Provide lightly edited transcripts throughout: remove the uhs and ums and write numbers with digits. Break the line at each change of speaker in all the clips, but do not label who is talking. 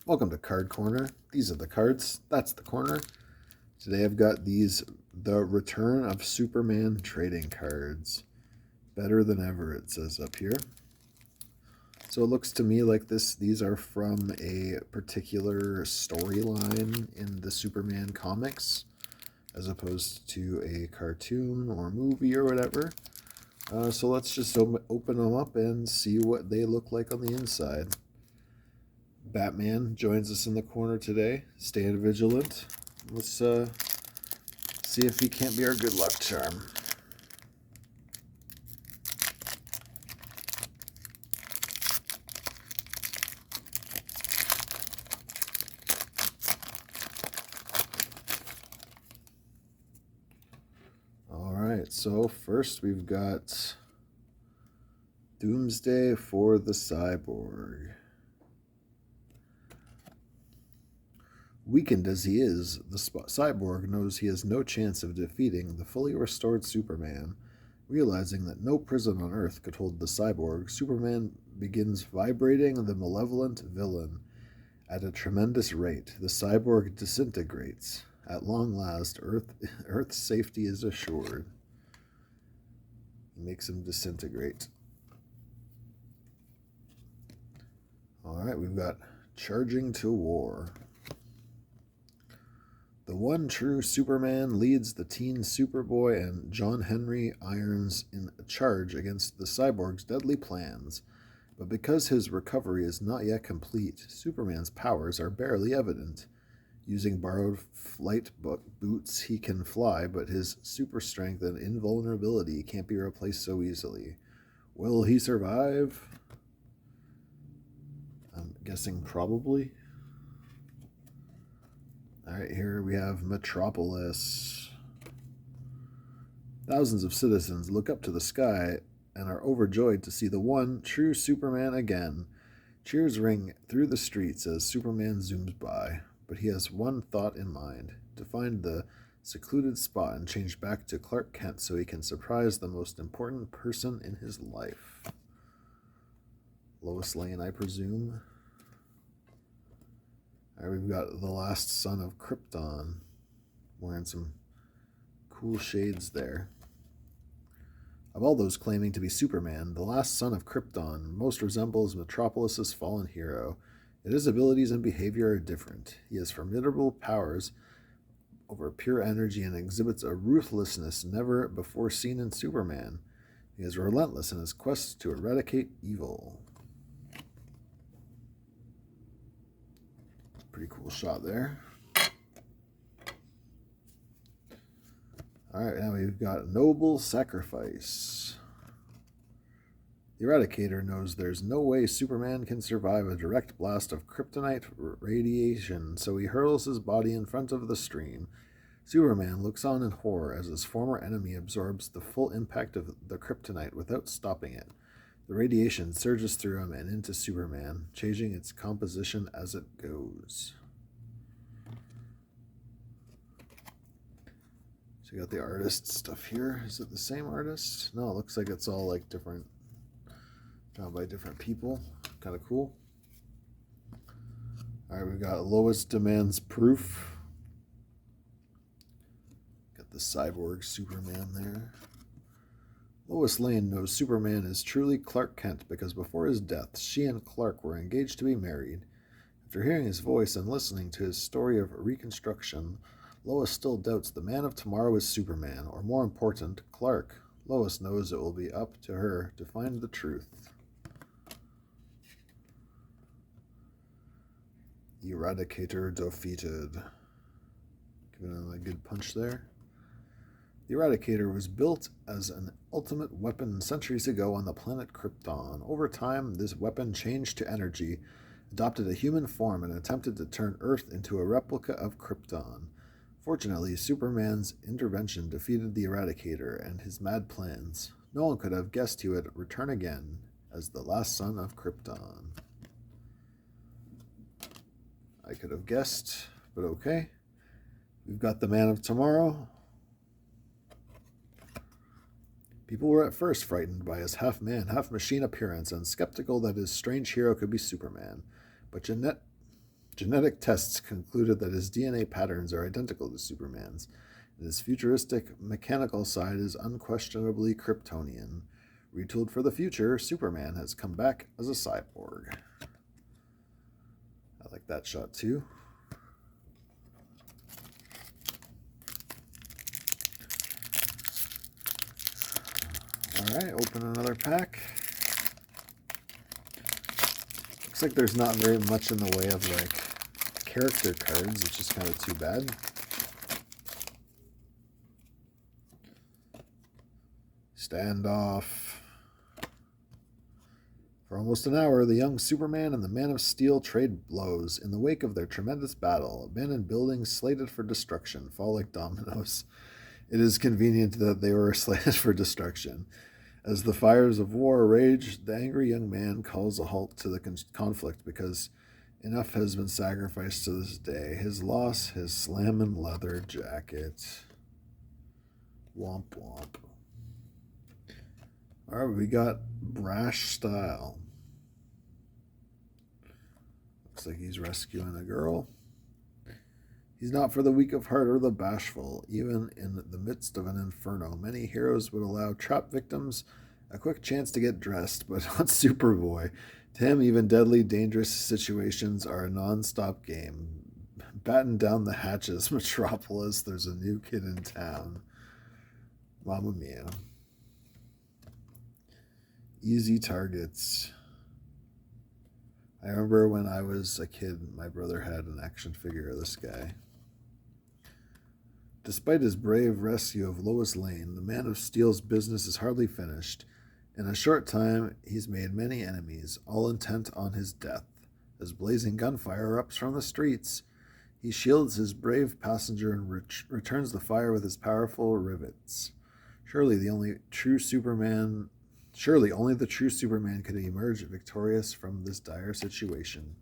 Welcome to Card Corner. These are the cards. That's the corner. Today I've got the Return of Superman trading cards. Better than ever, it says up here. So it looks to me like these are from a particular storyline in the Superman comics, as opposed to a cartoon or movie or whatever. So let's just open them up and see what they look like on the inside. Batman joins us in the corner today. Stand vigilant. Let's see if he can't be our good luck charm. All right, so first we've got Doomsday for the Cyborg. Weakened as he is, the cyborg knows he has no chance of defeating the fully restored Superman. Realizing that no prison on Earth could hold the cyborg, Superman begins vibrating the malevolent villain. At a tremendous rate, the cyborg disintegrates. At long last, Earth's safety is assured. He makes him disintegrate. Alright, we've got Charging to War. The one true Superman leads the teen Superboy and John Henry Irons in a charge against the cyborg's deadly plans. But because his recovery is not yet complete, Superman's powers are barely evident. Using borrowed flight boots, he can fly, but his super strength and invulnerability can't be replaced so easily. Will he survive? I'm guessing probably. Alright, here we have Metropolis. Thousands of citizens look up to the sky and are overjoyed to see the one true Superman again. Cheers ring through the streets as Superman zooms by, but he has one thought in mind: to find the secluded spot and change back to Clark Kent so he can surprise the most important person in his life. Lois Lane, I presume. All right, we've got the last son of Krypton, wearing some cool shades there. Of all those claiming to be Superman, the last son of Krypton most resembles Metropolis's fallen hero. Yet his abilities and behavior are different. He has formidable powers over pure energy and exhibits a ruthlessness never before seen in Superman. He is relentless in his quest to eradicate evil. Pretty cool shot there. Alright, now we've got Noble Sacrifice. The Eradicator knows there's no way Superman can survive a direct blast of kryptonite radiation, so he hurls his body in front of the stream. Superman looks on in horror as his former enemy absorbs the full impact of the kryptonite without stopping it. The radiation surges through him and into Superman, changing its composition as it goes. So you got the artist stuff here. Is it the same artist? No, it looks like it's all like different, drawn by different people. Kind of cool. All right, we got Lois Demands Proof. Got the cyborg Superman there. Lois Lane knows Superman is truly Clark Kent because before his death, she and Clark were engaged to be married. After hearing his voice and listening to his story of reconstruction, Lois still doubts the man of tomorrow is Superman, or more important, Clark. Lois knows it will be up to her to find the truth. The Eradicator defeated. Giving him a good punch there. The Eradicator was built as an ultimate weapon centuries ago on the planet Krypton. Over time, this weapon changed to energy, adopted a human form, and attempted to turn Earth into a replica of Krypton. Fortunately, Superman's intervention defeated the Eradicator and his mad plans. No one could have guessed he would return again as the last son of Krypton. I could have guessed, but okay. We've got the Man of Tomorrow. People were at first frightened by his half-man, half-machine appearance and skeptical that his strange hero could be Superman. But Genetic tests concluded that his DNA patterns are identical to Superman's, and his futuristic mechanical side is unquestionably Kryptonian. Retooled for the future, Superman has come back as a cyborg. I like that shot too. Alright, open another pack. Looks like there's not very much in the way of like character cards, which is kind of too bad. Standoff. For almost an hour, the young Superman and the Man of Steel trade blows. In the wake of their tremendous battle, abandoned buildings slated for destruction fall like dominoes. It is convenient that they were slated for destruction. As the fires of war rage, the angry young man calls a halt to the conflict because enough has been sacrificed to this day. His loss, his slammin' leather jacket. Womp womp. Alright, we got Brash Style. Looks like he's rescuing a girl. He's not for the weak of heart or the bashful. Even in the midst of an inferno, many heroes would allow trapped victims a quick chance to get dressed, but not Superboy. To him, even deadly, dangerous situations are a non-stop game. Batten down the hatches, Metropolis. There's a new kid in town. Mamma mia. Easy targets. I remember when I was a kid, my brother had an action figure of this guy. Despite his brave rescue of Lois Lane, the Man of Steel's business is hardly finished. In a short time, he's made many enemies, all intent on his death. As blazing gunfire erupts from the streets, he shields his brave passenger and returns the fire with his powerful rivets. Surely only the true Superman could emerge victorious from this dire situation.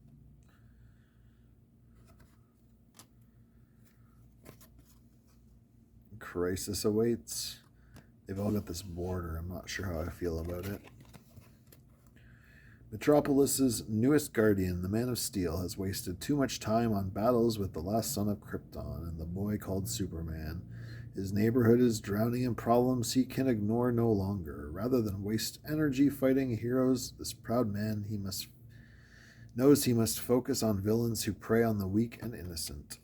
Crisis awaits. They've all got this border. I'm not sure how I feel about it. Metropolis's newest guardian, the Man of Steel, has wasted too much time on battles with the last son of Krypton and the boy called Superman. His neighborhood is drowning in problems he can ignore no longer. Rather than waste energy fighting heroes, this proud man knows he must focus on villains who prey on the weak and innocent.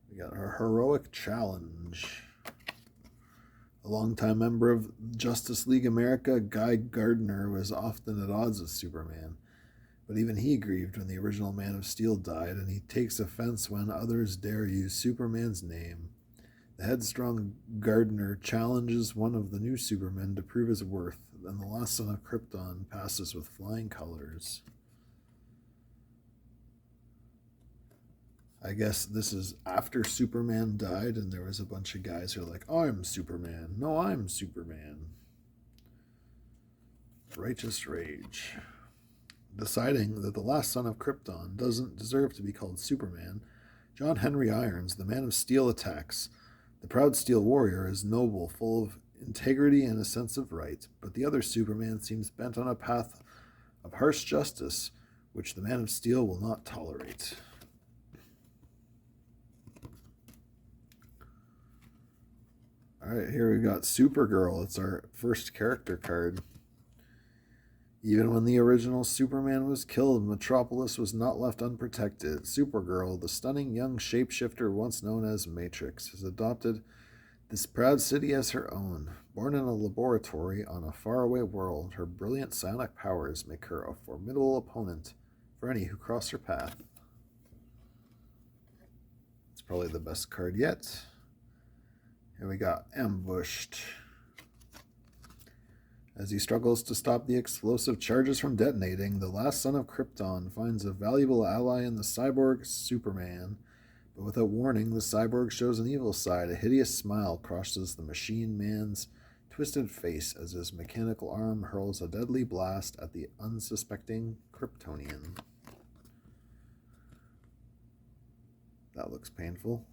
We got our heroic challenge. A longtime member of Justice League America, Guy Gardner, was often at odds with Superman. But even he grieved when the original Man of Steel died, and he takes offense when others dare use Superman's name. The headstrong Gardner challenges one of the new Supermen to prove his worth, and the last son of Krypton passes with flying colors. I guess this is after Superman died, and there was a bunch of guys who are like, I'm Superman. No, I'm Superman. Righteous rage. Deciding that the last son of Krypton doesn't deserve to be called Superman, John Henry Irons, the Man of Steel, attacks. The proud Steel warrior is noble, full of integrity and a sense of right, but the other Superman seems bent on a path of harsh justice, which the Man of Steel will not tolerate. Alright, here we got Supergirl. It's our first character card. Even when the original Superman was killed, Metropolis was not left unprotected. Supergirl, the stunning young shapeshifter once known as Matrix, has adopted this proud city as her own. Born in a laboratory on a faraway world, her brilliant psionic powers make her a formidable opponent for any who cross her path. It's probably the best card yet. Here we got Ambushed. As he struggles to stop the explosive charges from detonating, the last son of Krypton finds a valuable ally in the cyborg Superman. But without warning, the cyborg shows an evil side. A hideous smile crosses the machine man's twisted face as his mechanical arm hurls a deadly blast at the unsuspecting Kryptonian. That looks painful.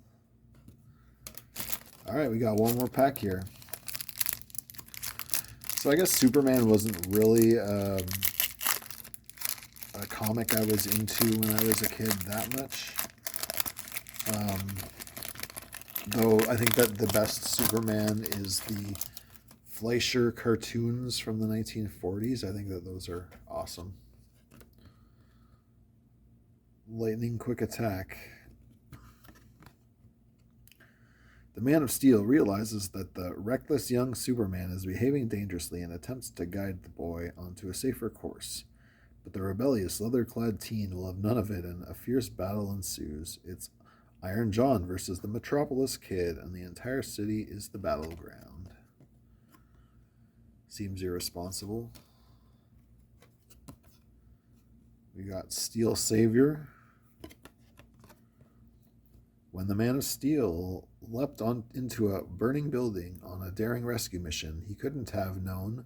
Alright, we got one more pack here. So I guess Superman wasn't really a comic I was into when I was a kid that much. Though I think that the best Superman is the Fleischer cartoons from the 1940s. I think that those are awesome. Lightning quick attack. The Man of Steel realizes that the reckless young Superman is behaving dangerously and attempts to guide the boy onto a safer course. But the rebellious, leather-clad teen will have none of it, and a fierce battle ensues. It's Iron John versus the Metropolis Kid, and the entire city is the battleground. Seems irresponsible. We got Steel Savior. When the Man of Steel leapt into a burning building on a daring rescue mission, he couldn't have known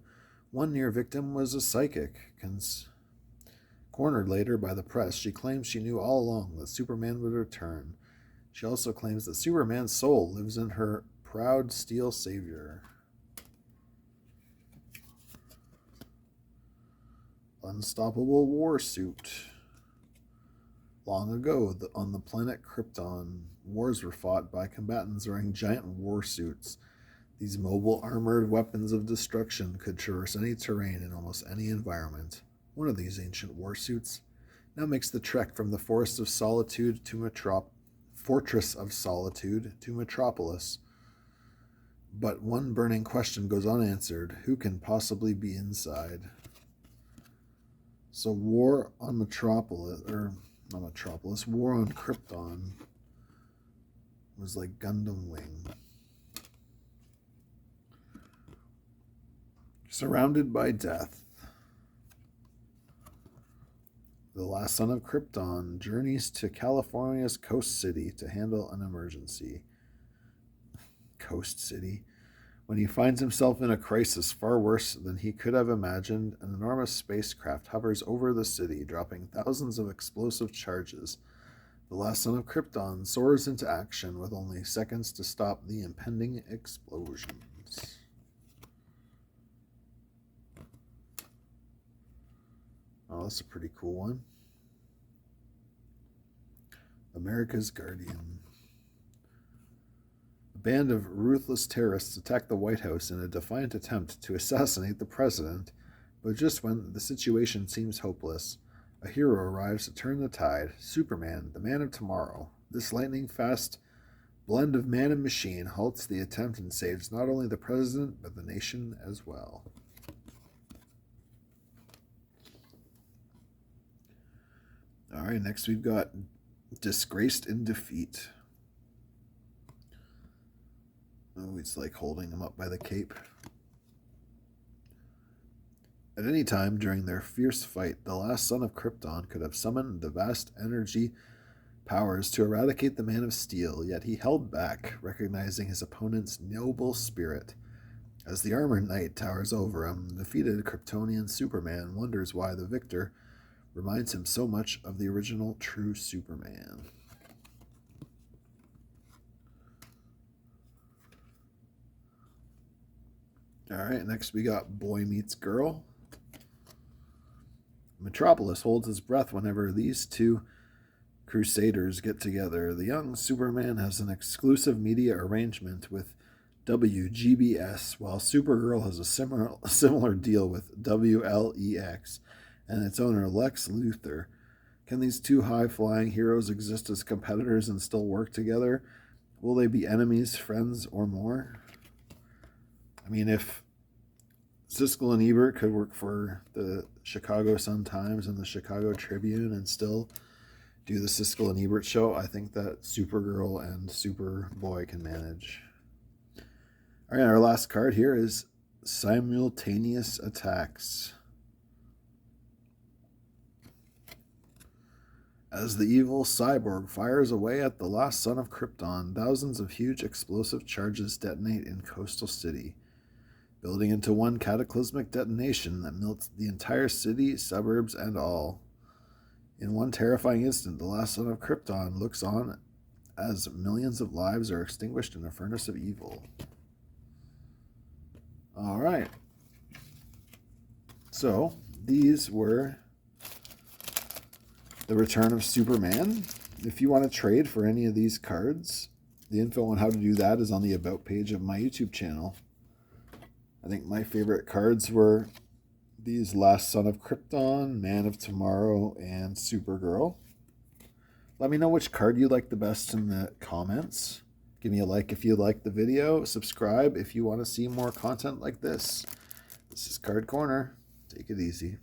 one near victim was a psychic. Cornered later by the press, she claims she knew all along that Superman would return. She also claims that Superman's soul lives in her proud Steel Savior. Unstoppable War Suit. Long ago, on the planet Krypton, wars were fought by combatants wearing giant war suits. These mobile armored weapons of destruction could traverse any terrain in almost any environment. One of these ancient war suits now makes the trek from the Fortress of Solitude to Metropolis. But one burning question goes unanswered. Who can possibly be inside? So War on Metropolis, or not Metropolis, War on Krypton was like Gundam Wing. Surrounded by death. The last son of Krypton journeys to California's Coast City to handle an emergency. Coast City. When he finds himself in a crisis far worse than he could have imagined, an enormous spacecraft hovers over the city, dropping thousands of explosive charges. The last son of Krypton soars into action with only seconds to stop the impending explosions. Oh, that's a pretty cool one. America's Guardian. A band of ruthless terrorists attack the White House in a defiant attempt to assassinate the president, but just when the situation seems hopeless, a hero arrives to turn the tide. Superman, the man of tomorrow. This lightning-fast blend of man and machine halts the attempt and saves not only the president, but the nation as well. All right, next we've got Disgraced in Defeat. Oh, it's like holding him up by the cape. At any time during their fierce fight, the last son of Krypton could have summoned the vast energy powers to eradicate the Man of Steel, yet he held back, recognizing his opponent's noble spirit. As the armored knight towers over him, the defeated Kryptonian Superman wonders why the victor reminds him so much of the original true Superman. All right, next we got Boy Meets Girl. Metropolis holds its breath whenever these two crusaders get together. The young Superman has an exclusive media arrangement with WGBS, while Supergirl has a similar deal with WLEX and its owner Lex Luthor. Can these two high-flying heroes exist as competitors and still work together? Will they be enemies, friends, or more? I mean, if Siskel and Ebert could work for the Chicago Sun-Times and the Chicago Tribune and still do the Siskel and Ebert show, I think that Supergirl and Superboy can manage. All right, our last card here is Simultaneous Attacks. As the evil cyborg fires away at the last son of Krypton, thousands of huge explosive charges detonate in Coastal City, building into one cataclysmic detonation that melts the entire city, suburbs, and all. In one terrifying instant, the last son of Krypton looks on as millions of lives are extinguished in a furnace of evil. All right. So, these were The Return of Superman. If you want to trade for any of these cards, the info on how to do that is on the About page of my YouTube channel. I think my favorite cards were these Last Son of Krypton, Man of Tomorrow, and Supergirl. Let me know which card you like the best in the comments. Give me a like if you like the video. Subscribe if you want to see more content like this. This is Card Corner. Take it easy.